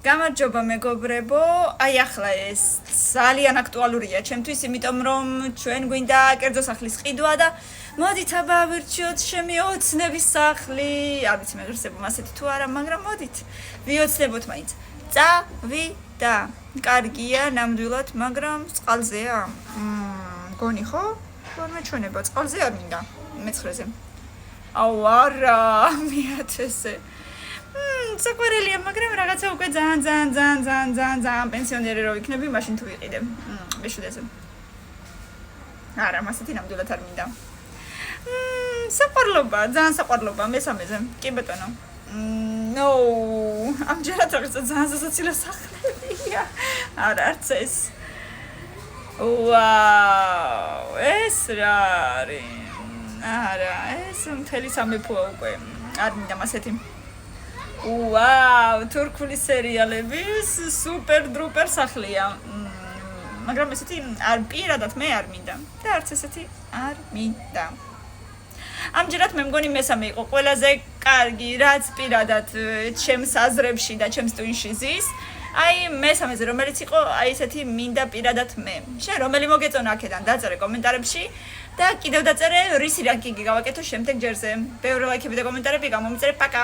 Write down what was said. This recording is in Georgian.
გამარჯობა მეგობრებო, აი ახლა ეს ძალიან აქტუალურია ჩემთვის, იმიტომ რომ ჩვენ გვინდა კერძო სახლის ყიდვა და მოდით აბა ვირჩიოთ ჩემი ოცნების სახლი. არ ვიცი მეგრესებო ასეთი თუ არა, მაგრამ მოდით ვიოცნებოთ მაინც. წავიდა. კარგია, ნამდვილად, მაგრამ წყალზეა. გონი ხო? ვარმე ჩვენება წყალზე არ მინდა მეცხრეზე. აუ არა, მიათესე. საყვარელია, მაგრამ რაღაცა უკვე ძალიან პენსიონერი რო იქნები, მაშინ თუ ვიყიდე. მეშვიდეზე. არა, მასეთი ნამდვილად არ მინდა. საყვარლობა, ძალიან საყვარლობა მესამეზე. კი ბატონო. No, ამჯერად რაღაცა ძალიან სასაცილო სახლებია. არა, არც ეს. ვაუ, ეს რა არის? არა, ეს მთელი სამეფოა უკვე. არ მინდა მასეთი. ვაუ, თურქული სერიალების სუპერ დრუპერ სახლია. მაგრამ ესეთი არ პირადად მე არ მინდა. და არც ესეთი არ მინდა. ამჯერად მე მგონი მესამე იყო ყველაზე კარგი, რაც პირადად ჩემს აზრებში და ჩემს ტვინში ზის. აი მესამეზე რომელიც იყო, აი ესეთი მინდა პირადად მე. შენ რომელი მოგეწონა აქედან დაწერე კომენტარებში და კიდევ დაწერე რისი რანკინგი გავაკეთო შემდეგ ჯერზე. ბევრი ლაიქები და კომენტარები გამომიწერე, პაკა.